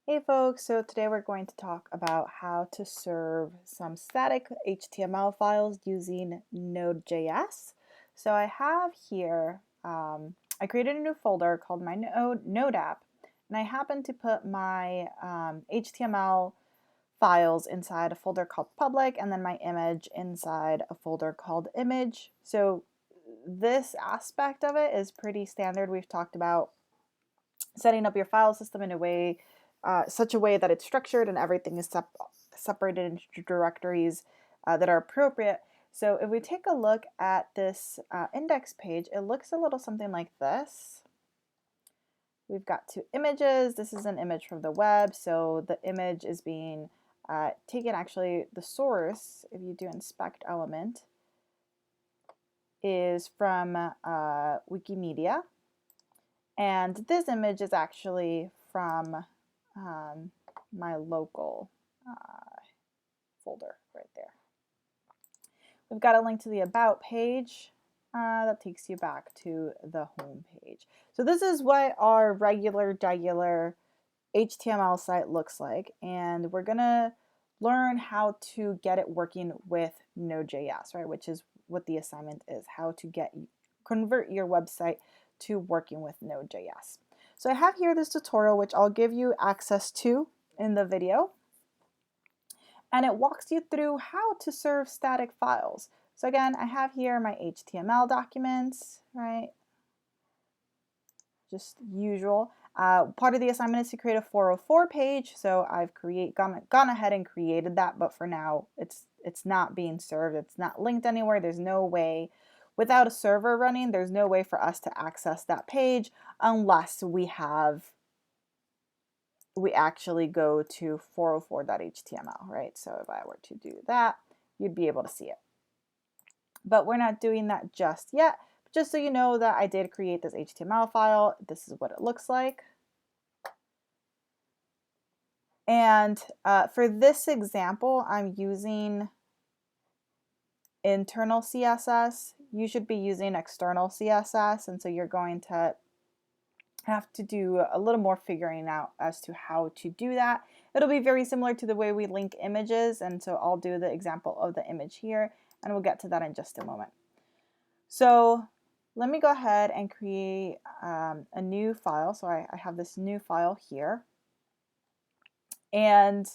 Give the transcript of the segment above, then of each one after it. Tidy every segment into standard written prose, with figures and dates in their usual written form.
Hey folks, so today we're going to talk about how to serve some static HTML files using Node.js. So I have here, I created a new folder called my Node app, and I happen to put my HTML files inside a folder called public and then my image inside a folder called image. So this aspect of it is pretty standard. We've talked about setting up your file system in a way such a way that it's structured and everything is separated into directories that are appropriate. So if we take a look at this index page, it looks a little something like this. We've got two images. This is an image from the web, so the image is being taken. Actually, the source, if you do inspect element, is from Wikimedia. And this image is actually from my local folder right there. We've got a link to the About page that takes you back to the home page. So this is what our regular HTML site looks like, and we're gonna learn how to get it working with Node.js, right? Which is what the assignment is, how to convert your website to working with Node.js. So I have here this tutorial, which I'll give you access to in the video. And it walks you through how to serve static files. So again, I have here my HTML documents, right? Just usual. Part of the assignment is to create a 404 page. So I've gone ahead and created that, but for now it's not being served. It's not linked anywhere. There's no way, without a server running, there's no way for us to access that page unless we actually go to 404.html, right? So if I were to do that, you'd be able to see it. But we're not doing that just yet. Just so you know that I did create this HTML file. This is what it looks like. And for this example, I'm using internal CSS. You should be using external CSS, and so you're going to have to do a little more figuring out as to how to do that. It'll be very similar to the way we link images, and so I'll do the example of the image here, and we'll get to that in just a moment. So let me go ahead and create a new file. So I have this new file here. And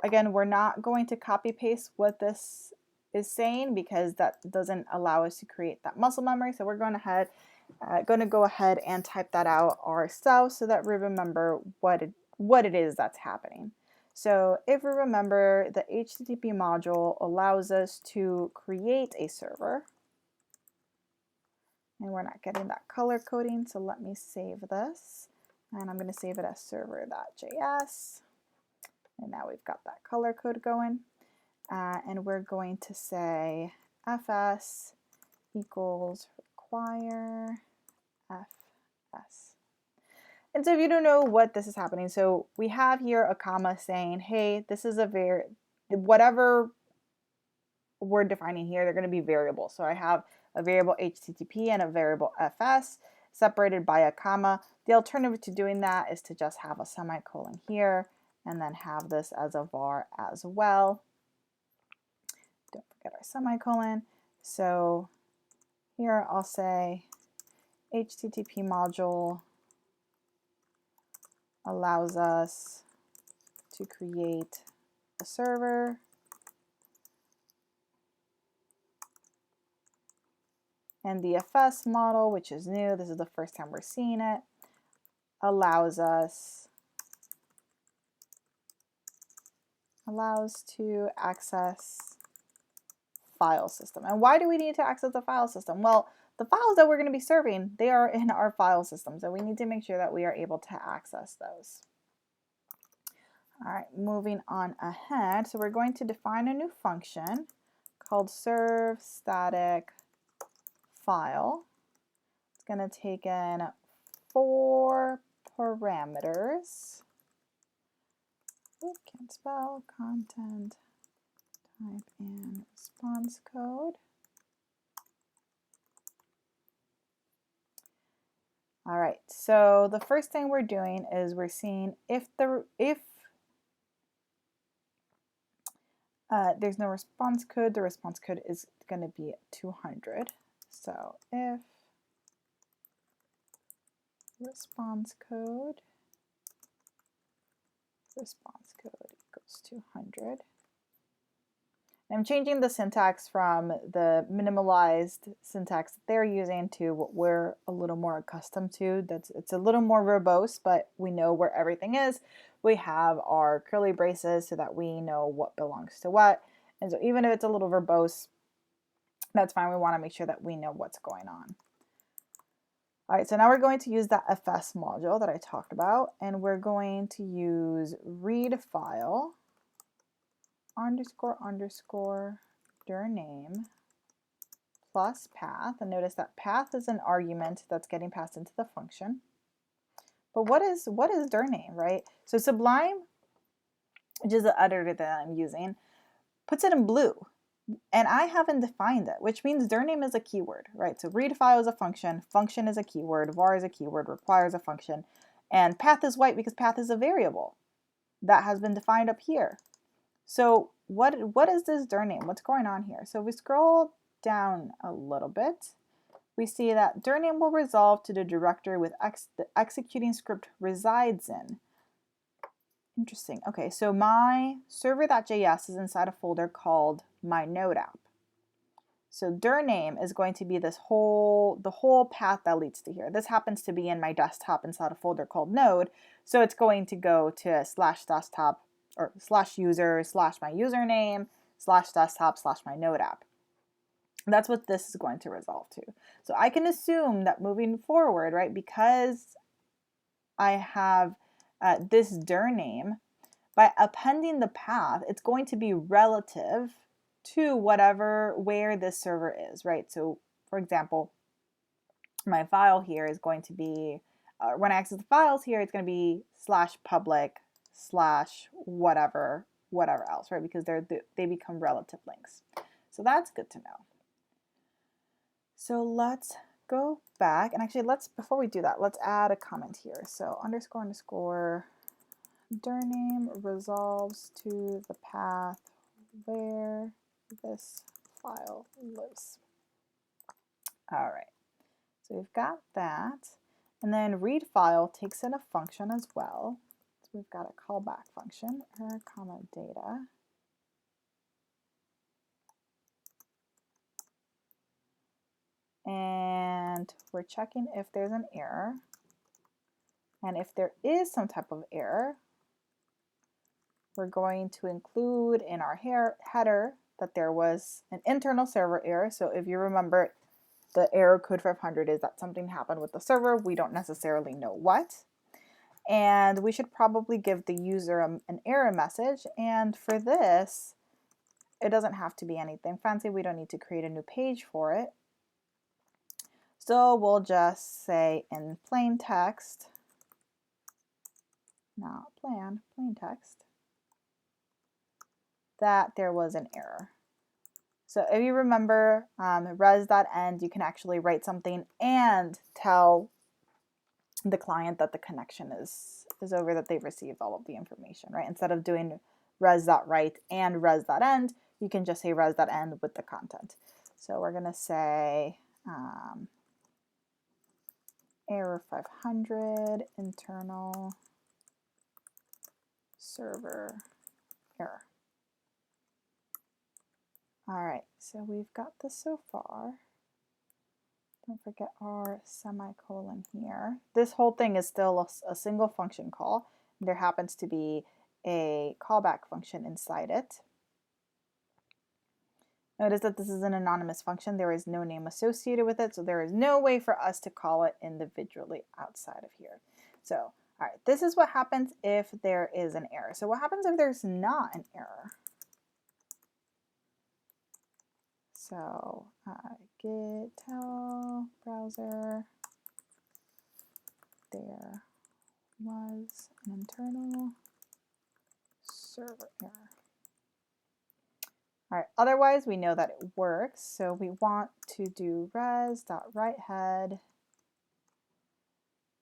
again, we're not going to copy paste what this is saying because that doesn't allow us to create that muscle memory. So we're going to go ahead and type that out ourselves so that we remember what it is that's happening. So if we remember, the HTTP module allows us to create a server. And we're not getting that color coding, so let me save this. And I'm going to save it as server.js. And now we've got that color code going. And we're going to say fs equals require fs. And so if you don't know what this is happening, so we have here a comma saying, hey, this is whatever we're defining here, they're going to be variables. So I have a variable HTTP and a variable fs separated by a comma. The alternative to doing that is to just have a semicolon here and then have this as a var as well. Don't forget our semicolon. So here I'll say HTTP module allows us to create a server and the FS model, which is new, this is the first time we're seeing it, allows to access file system. And why do we need to access the file system? Well, the files that we're going to be serving, they are in our file system, so we need to make sure that we are able to access those. All right, moving on ahead. So we're going to define a new function called serve static file. It's going to take in 4 parameters. Can't spell. Content type and response code. All right, so the first thing we're doing is we're seeing if there's no response code, the response code is going to be 200. So if response code equals 200. I'm changing the syntax from the minimalized syntax that they're using to what we're a little more accustomed to. It's a little more verbose, but we know where everything is. We have our curly braces so that we know what belongs to what. And so even if it's a little verbose, that's fine. We want to make sure that we know what's going on. All right, so now we're going to use that FS module that I talked about, and we're going to use read file __ dir name plus path. And notice that path is an argument that's getting passed into the function. But what is dir name, right? So Sublime, which is the editor that I'm using, puts it in blue. And I haven't defined it, which means dir name is a keyword, right? So read file is a function is a keyword, var is a keyword, require is a function, and path is white because path is a variable that has been defined up here. So what is this dir name? What's going on here? So if we scroll down a little bit, we see that dir name will resolve to the directory with the executing script resides in. Interesting. Okay, so my server.js is inside a folder called my Node app. So dir name is going to be the whole path that leads to here. This happens to be in my desktop inside a folder called Node, so it's going to go to /desktop or /user / my username /desktop / my Node app. That's what this is going to resolve to. So I can assume that moving forward, right, because I have this dir name, by appending the path, it's going to be relative to where this server is, right? So for example, my file here is going to be, when I access the files here, it's going to be /public / whatever else, right? Because they become relative links. So that's good to know. So let's go back, and actually before we do that, let's add a comment here. So __ dir name resolves to the path where this file lives. All right, so we've got that. And then read file takes in a function as well. So we've got a callback function, error, data. And we're checking if there's an error. And if there is some type of error, we're going to include in our header that there was an internal server error. So if you remember, the error code 500 is that something happened with the server. We don't necessarily know what. And we should probably give the user an error message. And for this, it doesn't have to be anything fancy. We don't need to create a new page for it. So we'll just say in plain text, not plain text, that there was an error. So if you remember res.end, you can actually write something and tell the client that the connection is over, that they've received all of the information, right? Instead of doing res.write and res.end, you can just say res.end with the content. So we're going to say error 500 internal server error. All right, so we've got this so far. Don't forget our semicolon here. This whole thing is still a single function call. There happens to be a callback function inside it. Notice that this is an anonymous function. There is no name associated with it, so there is no way for us to call it individually outside of here. So, all right, this is what happens if there is an error. So what happens if there's not an error? So git tell browser there was an internal server error. All right, otherwise we know that it works. So we want to do res.writehead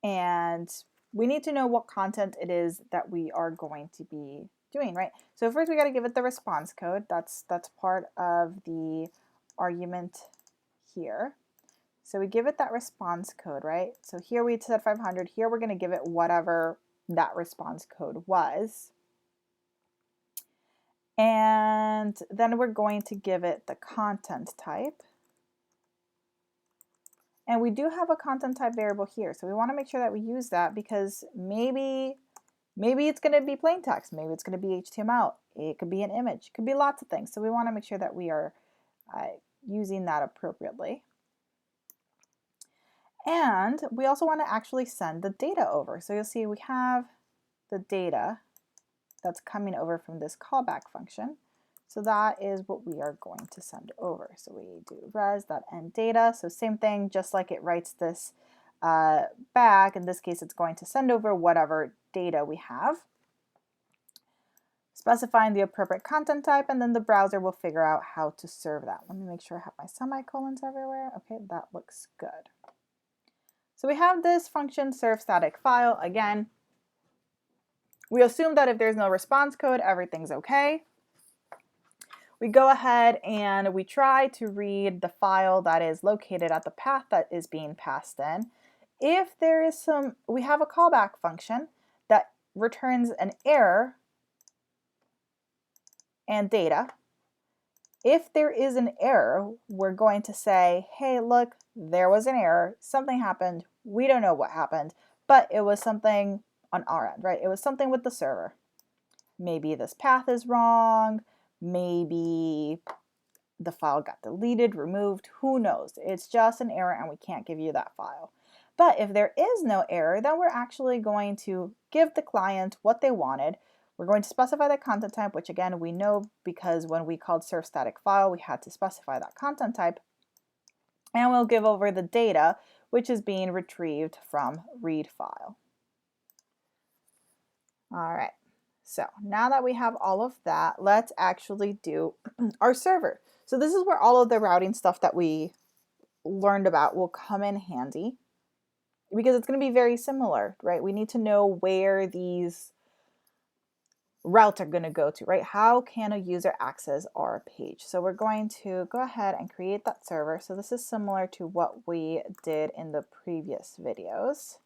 and we need to know what content it is that we are going to be doing, right? So first we got to give it the response code. That's part of the argument here. So we give it that response code, right? So here we said 500. Here we're going to give it whatever that response code was. And then we're going to give it the content type. And we do have a content type variable here. So we want to make sure that we use that because maybe it's going to be plain text. Maybe it's going to be HTML. It could be an image. It could be lots of things. So we want to make sure that we are using that appropriately. And we also want to actually send the data over. So you'll see we have the data that's coming over from this callback function. So that is what we are going to send over. So we do res.endData. So same thing, just like it writes this back. In this case, it's going to send over whatever data we have, specifying the appropriate content type, and then the browser will figure out how to serve that. Let me make sure I have my semicolons everywhere. Okay, that looks good. So we have this function serve static file. Again, we assume that if there's no response code, everything's okay. We go ahead and we try to read the file that is located at the path that is being passed in. If there is we have a callback function that returns an error and data. If there is an error, we're going to say, hey, look, there was an error, something happened, we don't know what happened, but it was something on our end, right? It was something with the server. Maybe this path is wrong, maybe the file got deleted, removed, who knows? It's just an error and we can't give you that file. But if there is no error, then we're actually going to give the client what they wanted. We're going to specify the content type, which again, we know because when we called serve static file, we had to specify that content type. And we'll give over the data, which is being retrieved from read file. All right, so now that we have all of that, let's actually do our server. So this is where all of the routing stuff that we learned about will come in handy because it's going to be very similar, right? We need to know where these routes are going to go to, right? How can a user access our page? So we're going to go ahead and create that server. So this is similar to what we did in the previous videos.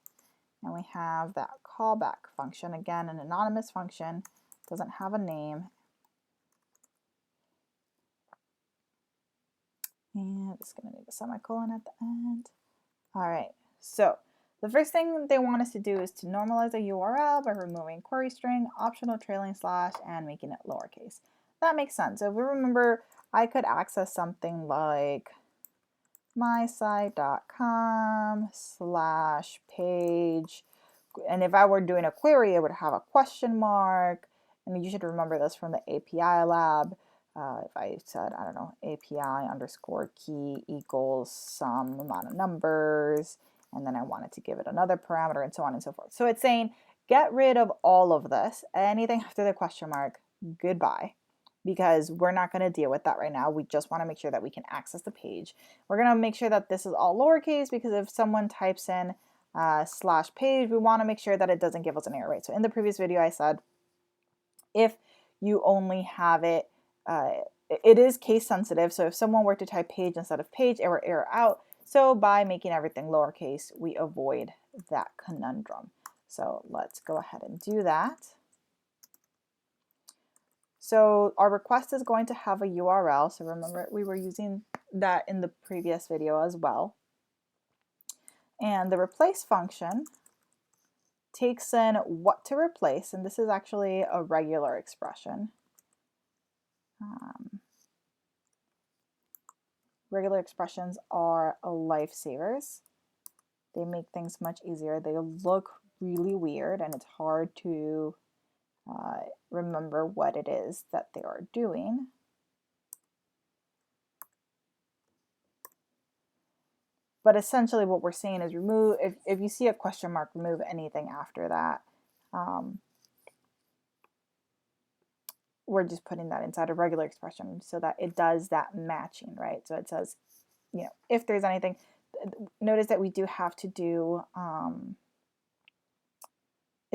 And we have that callback function, again, an anonymous function, doesn't have a name. And it's going to need a semicolon at the end. All right, so the first thing they want us to do is to normalize a URL by removing query string, optional trailing slash, and making it lowercase. That makes sense. So if we remember, I could access something like mysite.com/page. And if I were doing a query, it would have a question mark. And you should remember this from the API lab. If I said, I don't know, API underscore key equals some amount of numbers, and then I wanted to give it another parameter and so on and so forth. So it's saying, get rid of all of this. Anything after the question mark, goodbye. Because we're not going to deal with that right now. We just want to make sure that we can access the page. We're going to make sure that this is all lowercase because if someone types in /page, we want to make sure that it doesn't give us an error, right? So in the previous video, I said, if you only have it, it is case sensitive. So if someone were to type page instead of page, it will error out. So by making everything lowercase, we avoid that conundrum. So let's go ahead and do that. So our request is going to have a URL. So remember, we were using that in the previous video as well. And the replace function takes in what to replace, and this is actually a regular expression. Regular expressions are lifesavers. They make things much easier. They look really weird, and it's hard to remember what it is that they are doing. But essentially what we're saying is remove, if you see a question mark, remove anything after that. We're just putting that inside a regular expression so that it does that matching, right? So it says, you know, if there's anything, notice that we do have to do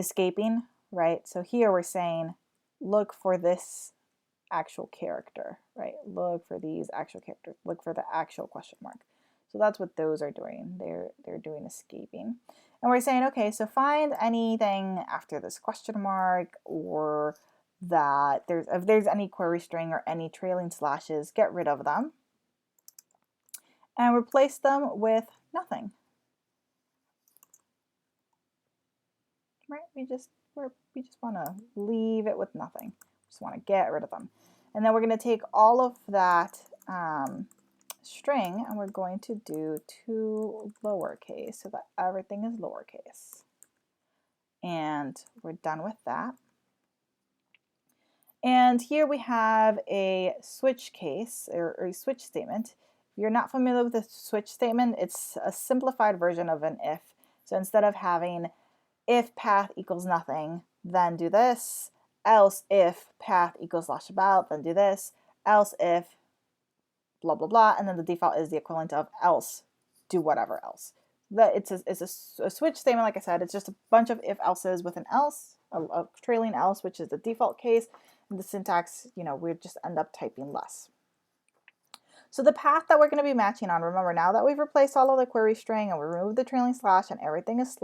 escaping, right? So here we're saying, look for this actual character, right? Look for these actual characters. Look for the actual question mark. So that's what those are doing. They're doing escaping. And we're saying, okay, so find anything after this question mark, or that if there's any query string or any trailing slashes, get rid of them and replace them with nothing. Right? We just want to leave it with nothing. Just want to get rid of them. And then we're going to take all of that string and we're going to do to lowercase so that everything is lowercase. And we're done with that. And here we have a switch case or a switch statement. If you're not familiar with the switch statement, it's a simplified version of an if. So instead of having if path equals nothing, then do this, else if path equals /about, then do this, else if blah, blah, blah, and then the default is the equivalent of else, do whatever else. It's a switch statement, like I said, it's just a bunch of if-elses with an else, a trailing else, which is the default case, and the syntax, we just end up typing less. So the path that we're going to be matching on, remember, now that we've replaced all of the query string and we removed the trailing slash and everything is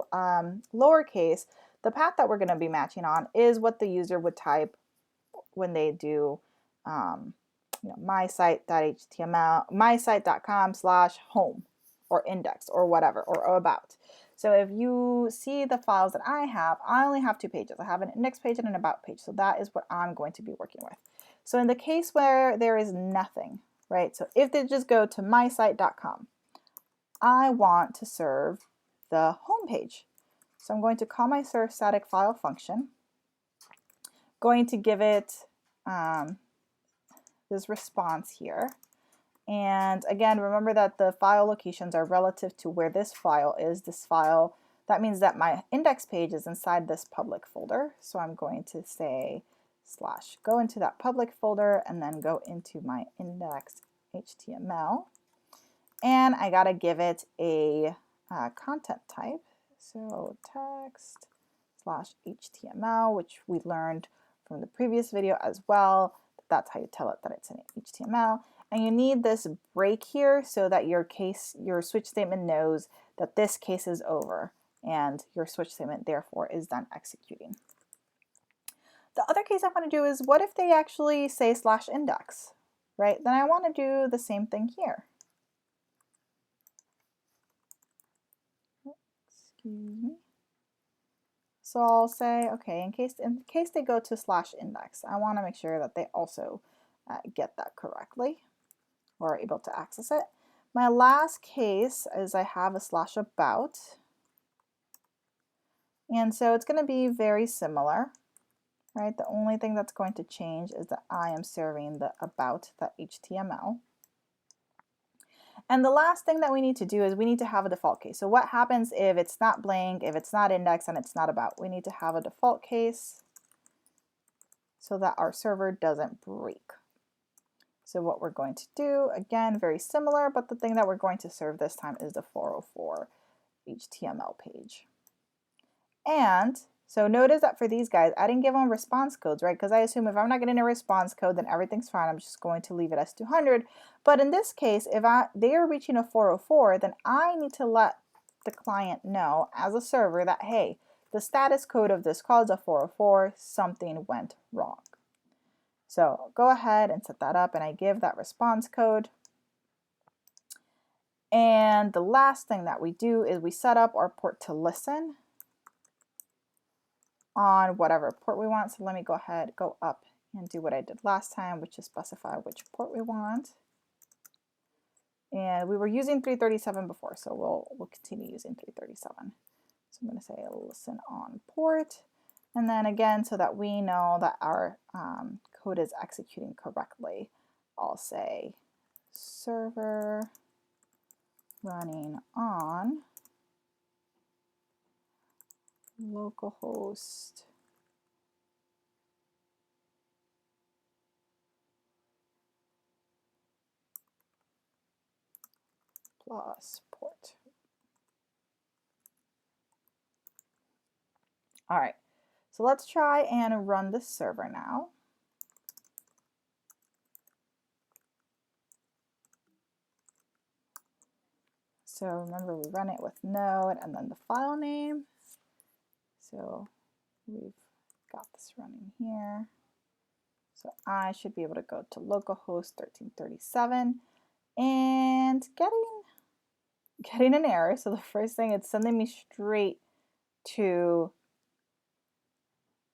lowercase, the path that we're going to be matching on is what the user would type when they do mysite.html, mysite.com/home or index or whatever, or about. So if you see the files that I only have 2 pages. I have an index page and an about page. So that is what I'm going to be working with. So in the case where there is nothing, right? So if they just go to mysite.com, I want to serve the home page. So I'm going to call my serve static file function, going to give it this response here. And again, remember that the file locations are relative to where this file is. This file, that means that my index page is inside this public folder. So I'm going to say / go into that public folder and then go into my index.html. And I got to give it a content type. So text /HTML, which we learned from the previous video as well. That's how you tell it that it's an HTML. And you need this break here so that your switch statement knows that this case is over and your switch statement therefore is done executing. The other case I want to do is, what if they actually say /index, right? Then I want to do the same thing here. Excuse me. So I'll say, okay, in case they go to /index, I want to make sure that they also get that correctly or are able to access it. My last case is I have a /about. And so it's going to be very similar, right? The only thing that's going to change is that I am serving the about.html. And the last thing that we need to do is we need to have a default case. So what happens if it's not blank, if it's not index, and it's not about? We need to have a default case so that our server doesn't break. So what we're going to do, again, very similar, but the thing that we're going to serve this time is the 404 HTML page. And so notice that for these guys, I didn't give them response codes, right? Because I assume if I'm not getting a response code, then everything's fine. I'm just going to leave it as 200. But in this case, if they are reaching a 404, then I need to let the client know as a server that, hey, the status code of this call is a 404, something went wrong. So go ahead and set that up, and I give that response code. And the last thing that we do is we set up our port to listen on whatever port we want. So let me go ahead, go up and do what I did last time, which is specify which port we want. And we were using 337 before, so we'll continue using 337. So I'm going to say listen on port. And then again, so that we know that our code is executing correctly, I'll say server running on localhost plus port. All right, So let's try and run the server now. So remember, we run it with node and then the file name. So we've got this running here. So I should be able to go to localhost 1337 and getting an error. So the first thing, it's sending me straight to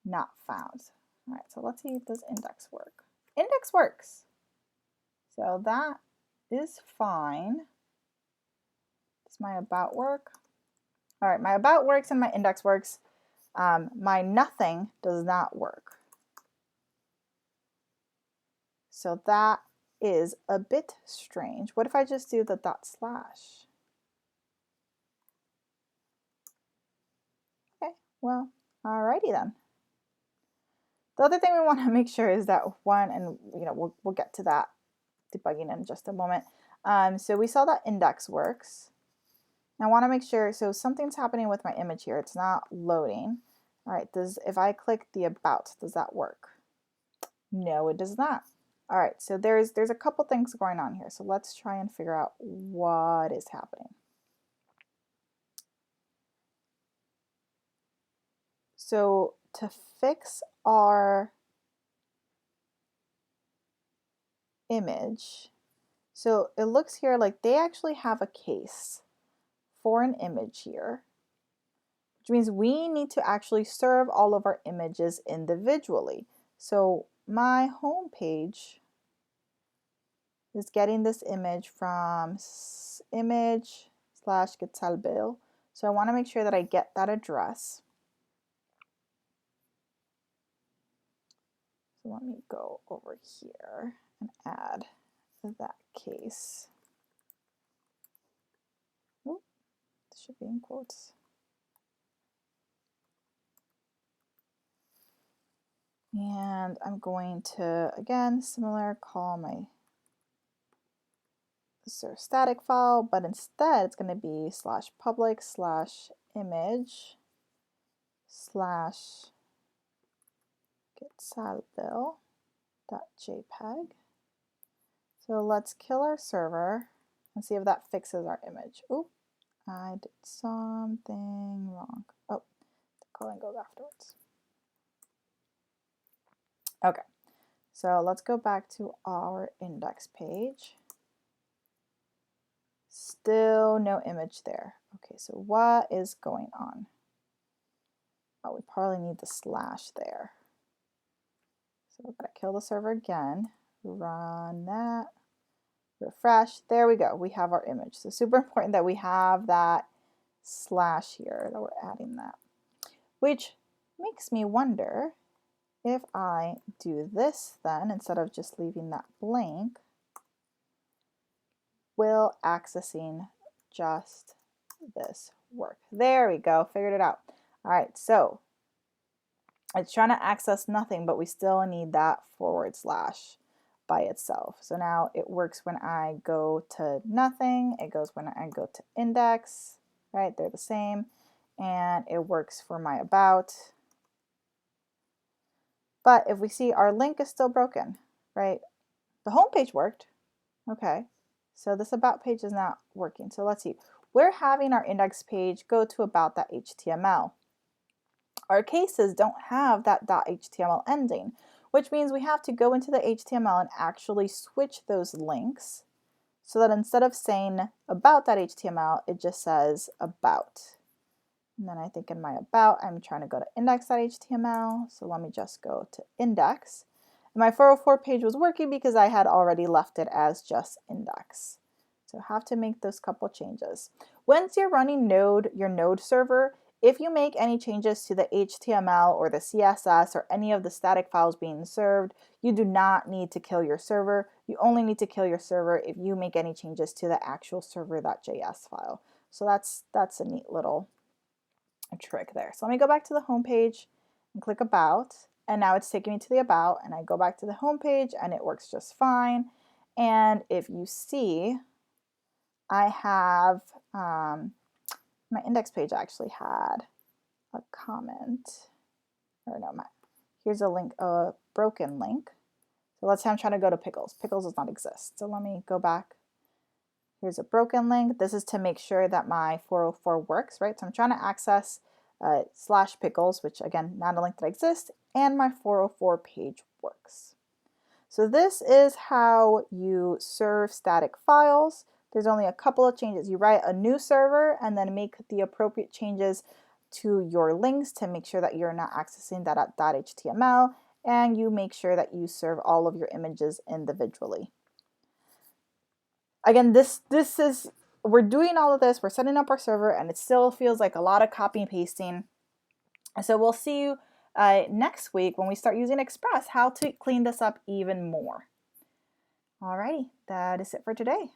not found. All right, so let's see if this index work. Index works. So that is fine. Does my about work? All right, my about works and my index works. My nothing does not work. So that is a bit strange. What if I just do the dot slash? Okay, well, alrighty then. The other thing we want to make sure is that one, and we'll get to that debugging in just a moment. So we saw that index works. I want to make sure, so something's happening with my image here. It's not loading. All right, if I click the about, does that work? No, it does not. All right, so there's a couple things going on here. So let's try and figure out what is happening. So to fix our image, so it looks here like they actually have a case for an image here, which means we need to actually serve all of our images individually. So my home page is getting this image from image/getsalbil. So I want to make sure that I get that address. So let me go over here and add that case. Oh, this should be in quotes. And I'm going to, again, similar, call my static file, but instead it's going to be /public/image/getsalbil.jpg. So let's kill our server and see if that fixes our image. Oop, I did something wrong. Oh, the calling goes afterwards. Okay, so let's go back to our index page. Still no image there. Okay, so what is going on? Oh, we probably need the slash there. So we're gonna kill the server again, run that, refresh, there we go, we have our image. So super important that we have that slash here, that we're adding that. Which makes me wonder if I do this then, instead of just leaving that blank, will accessing just this work? There we go, figured it out. All right, so it's trying to access nothing, but we still need that / by itself. So now it works when I go to nothing, it goes when I go to index, right? They're the same. And it works for my about. But if we see, our link is still broken, right? The home page worked. Okay, so this about page is not working. So let's see. We're having our index page go to about.html. Our cases don't have that .html ending, which means we have to go into the HTML and actually switch those links so that instead of saying about.html, it just says about. And then I think in my about, I'm trying to go to index.html. So let me just go to index. And my 404 page was working because I had already left it as just index. So have to make those couple changes. Once you're running Node, your Node server, if you make any changes to the HTML or the CSS or any of the static files being served, you do not need to kill your server. You only need to kill your server if you make any changes to the actual server.js file. So that's a neat little trick there. So let me go back to the home page and click about, and now it's taking me to the about, and I go back to the home page and it works just fine. And if you see, I have my index page actually had a comment. or no, here's a link, a broken link. So let's say I'm trying to go to Pickles. Pickles does not exist. So let me go back. Here's a broken link. This is to make sure that my 404 works, right? So I'm trying to access /pickles, which again, not a link that exists, and my 404 page works. So this is how you serve static files. There's only a couple of changes. You write a new server and then make the appropriate changes to your links to make sure that you're not accessing that .html, and you make sure that you serve all of your images individually. Again, we're doing all of this, we're setting up our server, and it still feels like a lot of copy and pasting. So we'll see you next week when we start using Express, how to clean this up even more. Alrighty, that is it for today.